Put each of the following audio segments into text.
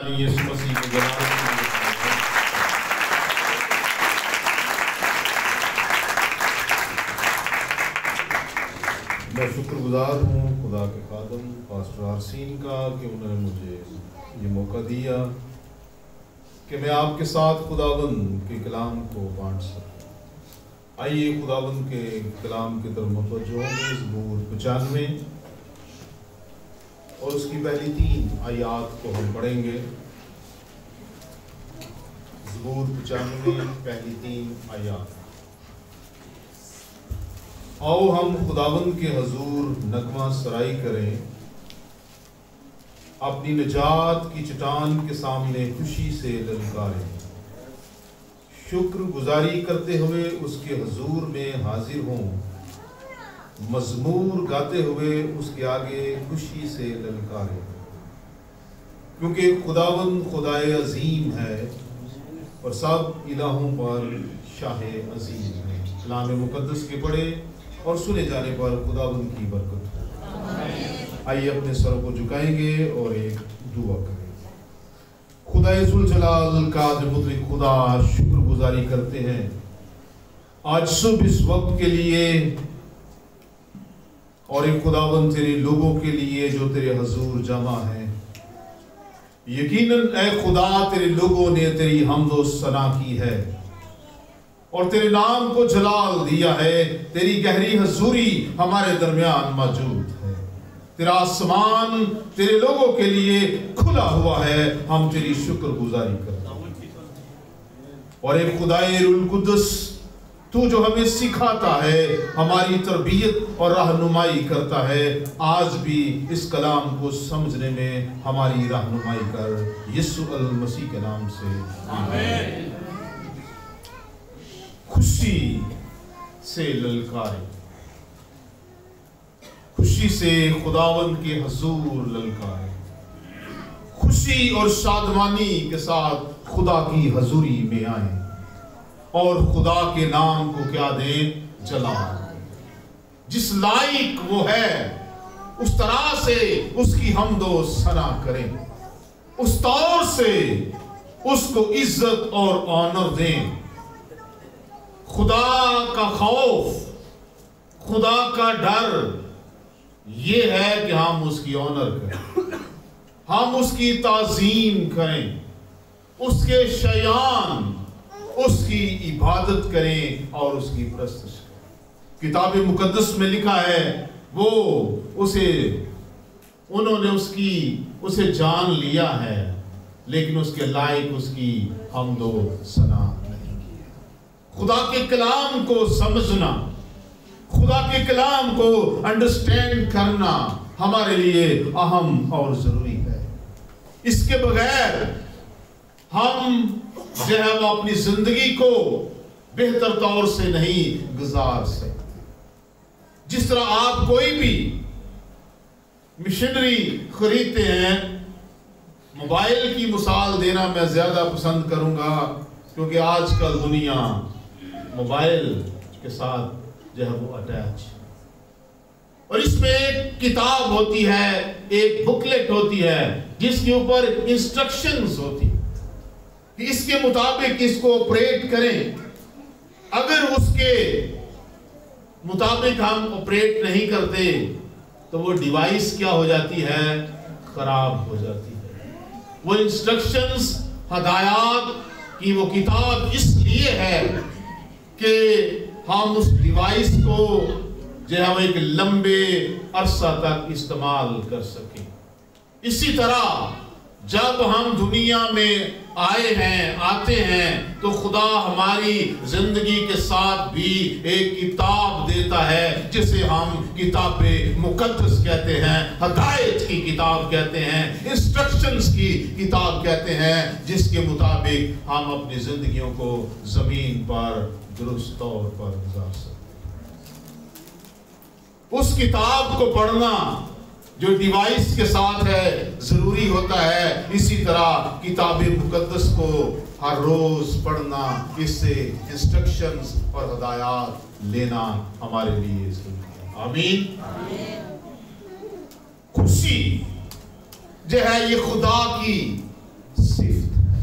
यीशु मसीह के जलाल मैं शुक्रगुजार हूँ खुदा के खादम पास्टर आरसीन का कि उन्होंने मुझे ये मौका दिया कि मैं आपके साथ खुदावंद के कलाम को बांट सकूँ। आइए खुदावंद के कलाम की तरफ मुतवज्जो होंगे। ज़बूर 95 और उसकी पहली 3 आयत को हम पढ़ेंगे। ज़बूर 95 पहली 3 आयत। आओ हम खुदावंद के हजूर नगमा सराई करें, अपनी निजात की चट्टान के सामने खुशी से ललकारें, शुक्र गुजारी करते हुए उसके हजूर में हाजिर हों, मजमूर गाते हुए उसके आगे खुशी से ललकारें, क्योंकि खुदावंद खुदाए अजीम है और सब इलाहों पर शाह अजीम है। कलाम मुकद्दस के पढ़े और सुने जाने पर खुदावंद की बरकत हो। आइए अपने सरों को झुकाएंगे और एक दुआ करें। खुदाए जुल जलाल कादिर मुतलक खुदा, शुक्रगुजारी करते हैं आज सुबह इस वक्त के लिए और एक खुदावंद तेरे लोगों के लिए जो तेरे हजूर जमा है। यकीनन ऐ खुदा तेरे लोगों ने तेरी हम्दो सना की है और तेरे नाम को जलाल दिया है। तेरी गहरी हजूरी हमारे दरमियान मौजूद है। तेरा आसमान तेरे लोगों के लिए खुला हुआ है। हम तेरी शुक्रगुजारी करते हैं। और एक खुदाए रुल कुद्दस, तू जो हमें सिखाता है, हमारी तरबियत और रहनुमाई करता है, आज भी इस कलाम को समझने में हमारी रहनुमाई कर। यीशु अल मसीह के नाम से आमीन। खुशी से ललकारे, खुशी से खुदावंद के हजूर ललकारे, खुशी और शादमानी के साथ खुदा की हजूरी में आए और खुदा के नाम को क्या दें? जलाल। जिस लायक वो है उस तरह से उसकी हमदो सना करें, उस तौर से उसको इज्जत और ऑनर दें। खुदा का खौफ, खुदा का डर ये है कि हम उसकी ऑनर करें, हम उसकी ताजीम करें, उसके शयान, उसकी इबादत करें और उसकी प्रस्तुत करें। किताब मुकद्दस में लिखा है वो उन्होंने उसे जान लिया है, लेकिन उसके लायक उसकी हमदो सना नहीं किया। खुदा के कलाम को समझना, खुदा के कलाम को अंडरस्टैंड करना हमारे लिए अहम और जरूरी है। इसके बगैर हम जो है वो अपनी जिंदगी को बेहतर तौर से नहीं गुजार सकते। जिस तरह आप कोई भी मशीनरी खरीदते हैं, मोबाइल की मिसाल देना मैं ज्यादा पसंद करूंगा, क्योंकि आजकल दुनिया मोबाइल के साथ जो है वो अटैच, और इसमें एक किताब होती है, एक बुकलेट होती है जिसके ऊपर इंस्ट्रक्शंस होती है कि इसके मुताबिक इसको ऑपरेट करें। अगर उसके मुताबिक हम ऑपरेट नहीं करते तो वो डिवाइस क्या हो जाती है? खराब हो जाती है। वो इंस्ट्रक्शंस, हदायत की वो किताब इसलिए है कि हम उस डिवाइस को जो है वो एक लंबे अरसा तक इस्तेमाल कर सकें। इसी तरह जब हम दुनिया में आते हैं तो खुदा हमारी जिंदगी के साथ भी एक किताब देता है जिसे हम किताबे मुकद्दस कहते हैं, हदायत की किताब कहते हैं, इंस्ट्रक्शंस की किताब कहते हैं, जिसके मुताबिक हम अपनी जिंदगियों को जमीन पर दुरुस्त तौर पर गुजार सकते हैं। उस किताब को पढ़ना जो डिवाइस के साथ है जरूरी होता है, इसी तरह किताब मुकद्दस को हर रोज पढ़ना, इससे इंस्ट्रक्शंस और हदायत लेना हमारे लिए जरूरी है। आमीन। खुशी जो है ये खुदा की सिफ्त है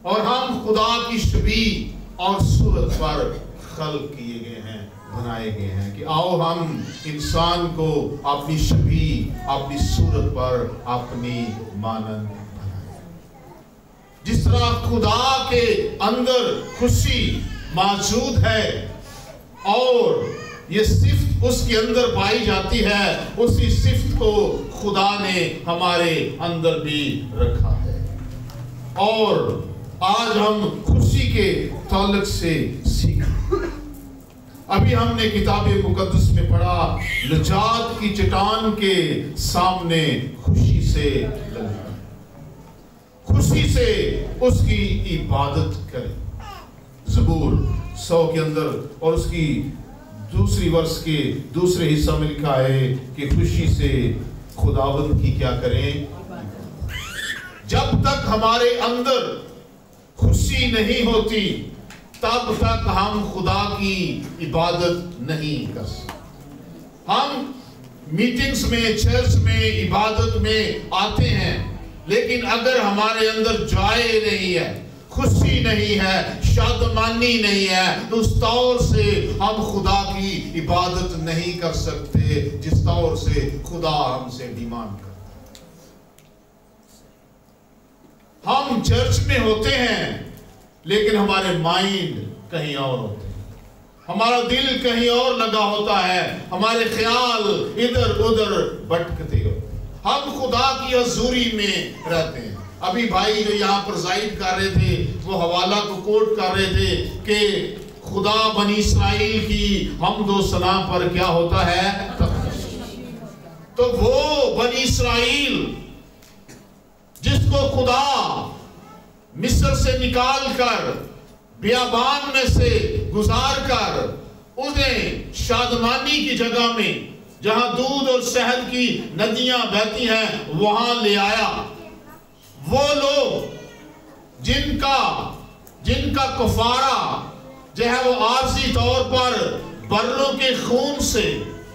और हम खुदा की शबी और सूरत पर खल्क किए गए हैं, बनाए गए हैं कि आओ हम इंसान को अपनी शबी, अपनी सूरत पर अपनी मानंद बनाएं। जिस तरह खुदा के अंदर खुशी मौजूद है और ये सिफ्त उसके अंदर पाई जाती है, उसी सिफ्त को खुदा ने हमारे अंदर भी रखा है। और आज हम खुशी के ताल्लुक से सीखें। अभी हमने किताब मुकद्दस में पढ़ा, निजात की चट्टान के सामने खुशी से लगे, खुशी से उसकी इबादत करें। ज़बूर 100 के अंदर और उसकी दूसरी वर्ष के दूसरे हिस्सा में लिखा है कि खुशी से खुदावंद की क्या करें। जब तक हमारे अंदर खुशी नहीं होती तब तक हम खुदा की इबादत नहीं कर सकते। हम मीटिंग्स में, चर्च में, इबादत में आते हैं, लेकिन अगर हमारे अंदर जॉय नहीं है, खुशी नहीं है, शादमानी नहीं है, तो उस तौर से हम खुदा की इबादत नहीं कर सकते जिस तौर से खुदा हमसे डिमांड करता है। हम चर्च में होते हैं लेकिन हमारे माइंड कहीं और होते हैं, हमारा दिल कहीं और लगा होता है, हमारे ख्याल इधर उधर भटकते होते हैं। हम खुदा की हजूरी में रहते हैं। अभी भाई जो यहाँ पर जाहिर कर रहे थे वो हवाला को कोट कर रहे थे कि खुदा बनी इस्राइल की हमदो सना पर क्या होता है। तो वो बनी इस्राइल जिसको खुदा मिस्र से निकाल कर बियाबान में से गुजार कर उन्हें शादमानी की जगह में, जहां दूध और शहद की नदियां बहती हैं, वहां ले आया। वो लोग जिनका कफारा जो है वो आरजी तौर पर बर्रों के खून से,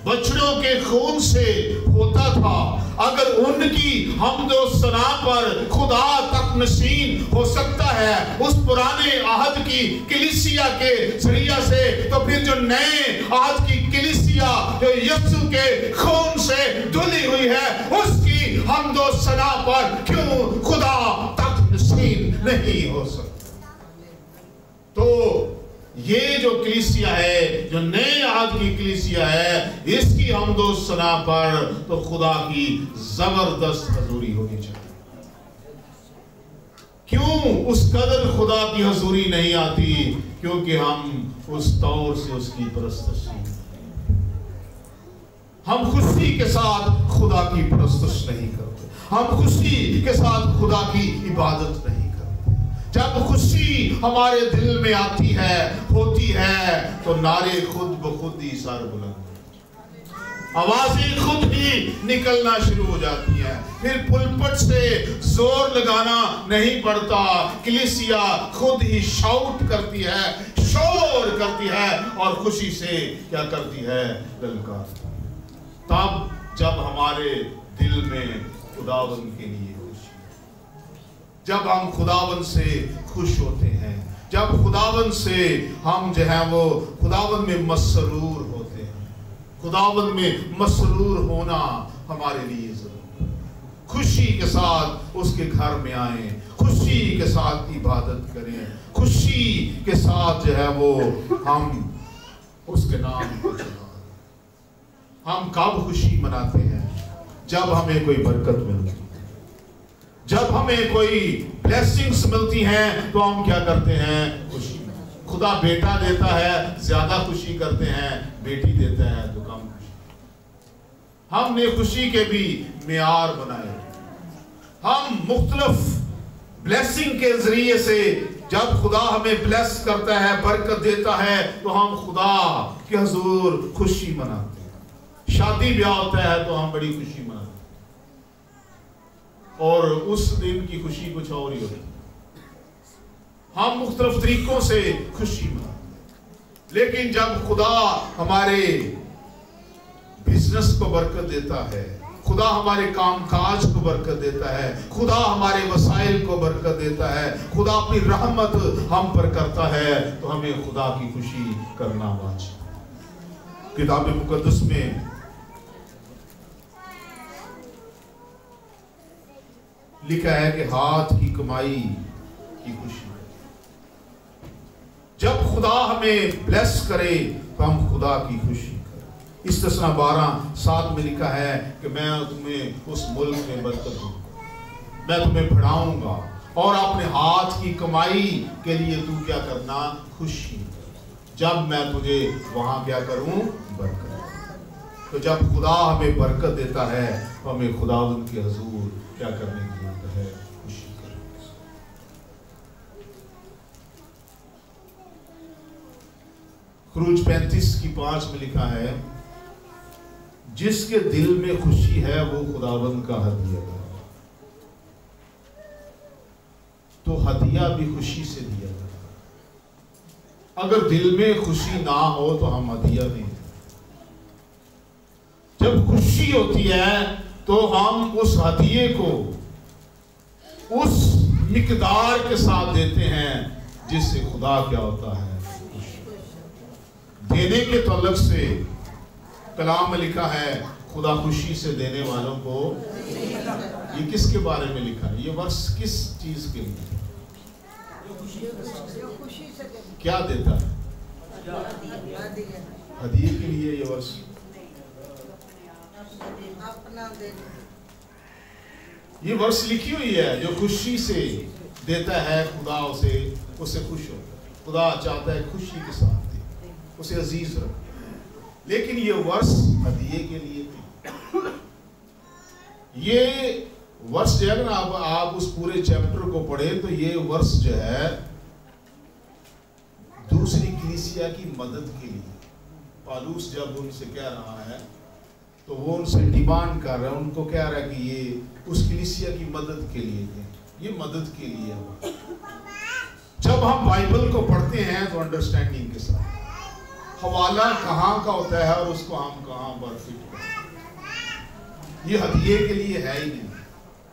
बछड़ों के खून से होता था, अगर उनकी हमदो सना पर खुदा तक नशीन हो सकता है उस पुराने आहद की कलीसिया के जरिया से, तो फिर जो नए आहद की कलीसिया जो यीशु के खून से धुली हुई है उसकी हमदो सना पर क्यों खुदा तक नशीन नहीं हो सकता। तो ये जो कलीसिया है, जो नए आहद की कलीसिया है, इसकी हमदो सना पर तो खुदा की जबरदस्त हजूरी होनी चाहिए। क्यों उस कदर खुदा की हजूरी नहीं आती? क्योंकि हम उस तौर से उसकी परस्तश नहीं, हम खुशी के साथ खुदा की परस्तश नहीं करते, हम खुशी के साथ खुदा की इबादत नहीं। जब खुशी हमारे दिल में आती है, होती है, तो नारे खुद ब खुद ही सर बुलंद, आवाजें खुद ही निकलना शुरू हो जाती है। फिर पुलपट से जोर लगाना नहीं पड़ता, कलीसिया खुद ही शाउट करती है, शोर करती है और खुशी से क्या करती है, ललकार। तब जब हमारे दिल में खुदावंद के लिए, जब हम खुदावंद से खुश होते हैं, जब खुदावंद से हम जो है वो खुदावंद में मसरूर होते हैं, खुदावंद में मसरूर होना हमारे लिए जरूरी है। खुशी के साथ उसके घर में आए, खुशी के साथ इबादत करें, खुशी के साथ जो है वो हम उसके नाम को हम कब खुशी मनाते हैं? जब हमें कोई बरकत मिलती है, जब हमें कोई ब्लेसिंग्स मिलती हैं, तो हम क्या करते हैं? खुशी। खुदा बेटा देता है, ज्यादा खुशी करते हैं, बेटी देता है तो कम खुशी। हमने खुशी के भी मेयार बनाए। हम मुख्तलिफ ब्लेसिंग के जरिए से जब खुदा हमें ब्लेस करता है, बरकत देता है, तो हम खुदा के हुजूर खुशी मनाते हैं। शादी ब्याह होता है तो हम बड़ी खुशी मनाते हैं और उस दिन की खुशी कुछ और ही होती है। हम मुख्तलिफ तरीकों से खुशी मनाते हैं, लेकिन जब खुदा हमारे बिजनेस को बरकत देता है, खुदा हमारे कामकाज को बरकत देता है, खुदा हमारे वसाइल को बरकत देता है, खुदा अपनी रहमत हम पर करता है, तो हमें खुदा की खुशी करना वाजिब। किताब मुकद्दस में लिखा है कि हाथ की कमाई की खुशी, जब खुदा हमें ब्लेस करे तो हम खुदा की खुशी करें। इस्तिस्ना 12:7 में लिखा है कि मैं तुम्हें उस मुल्क में बरकत दूंगा, मैं तुम्हें बढ़ाऊंगा और अपने हाथ की कमाई के लिए तू क्या करना, खुशी कर, जब मैं तुझे वहां क्या करूं, बरकत। तो जब खुदा हमें बरकत देता है तो हमें खुदा उनके हुजूर क्या करने की जरूरत है, खुशी करें। खुरूज 35:5 में लिखा है, जिसके दिल में खुशी है वो खुदावंद का हदिया है, तो हदिया भी खुशी से दिया जाता है। अगर दिल में खुशी ना हो तो हम हदिया नहीं देते। जब खुशी होती है तो हम उस हदिये को उस मिकदार के साथ देते हैं जिससे खुदा क्या होता है, देने के तल्लुक से कलाम में लिखा है, खुदा खुशी से देने वालों को। ये किसके बारे में लिखा है, ये वर्ष किस चीज के लिए, क्या देता है, हदिये के लिए ये वर्ष। ये वर्ष लिखी हुई है, जो खुशी से देता है खुदा उसे खुश होता है। खुदा चाहता है खुशी के साथ दे, उसे अजीज रखे। लेकिन ये वर्ष हदिये के लिए थे। ये वर्ष जो है ना, आप उस पूरे चैप्टर को पढ़े तो ये वर्ष जो है दूसरी कलीसिया की मदद के लिए, पौलुस जब उनसे कह रहा है तो वो उनसे डिमांड कर रहा है, उनको कह रहा है कि ये उस कलीसिया की मदद के लिए है, ये मदद के लिए है। जब हम बाइबल को पढ़ते हैं तो अंडरस्टैंडिंग के साथ, हवाला कहाँ का होता है और उसको हम कहाँ पर फिट करते, ये हदिये के लिए है ही नहीं।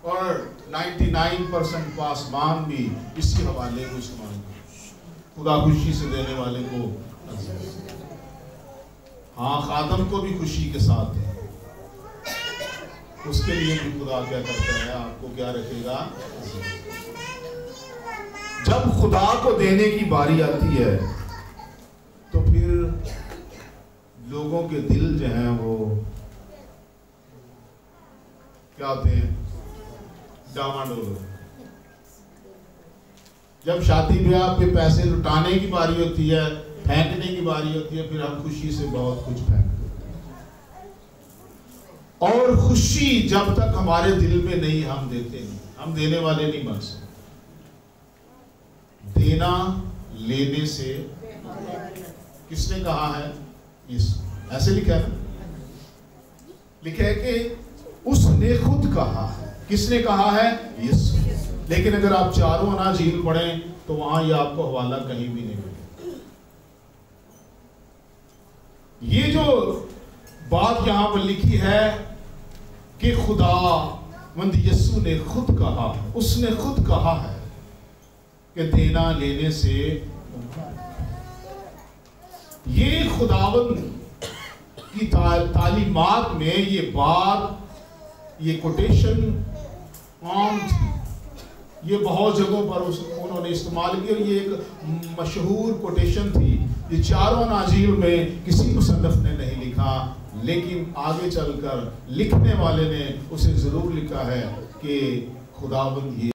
और 99% पासबान भी इसी हवाले को इस्तेमाल करते, खुदा खुशी से देने वाले को। हाँ, खादम को भी खुशी के साथ है, उसके लिए भी खुदा क्या करता है, आपको क्या रखेगा। जब खुदा को देने की बारी आती है तो फिर लोगों के दिल जो हैं वो क्या होते हैं, डामाडोल। जब शादी ब्याह पे पैसे लुटाने की बारी होती है, फेंकने की बारी होती है, फिर हम खुशी से बहुत कुछ फेंक देते हैं। और खुशी जब तक हमारे दिल में नहीं, हम देते नहीं, हम देने वाले नहीं बन सकते। देना लेने से, किसने कहा है, यीशु। ऐसे लिखा है ना, लिखा है कि उसने खुद कहा है। किसने कहा है, यीशु। लेकिन अगर आप चारों अनाजील पढ़ें तो वहां ये आपको हवाला कहीं भी नहीं मिलेगा। ये जो बात यहां पर लिखी है कि खुदावंद यीशु ने खुद कहा, उसने खुद कहा है कि देना लेने से, ये खुदावंद की तालीमात में ये बात, ये कोटेशन आम थी, ये बहुत जगहों पर उन्होंने इस्तेमाल की और ये एक मशहूर कोटेशन थी। ये चारों नाजील में किसी मुसन्निफ ने नहीं लिखा, लेकिन आगे चलकर लिखने वाले ने उसे जरूर लिखा है कि खुदावंद ये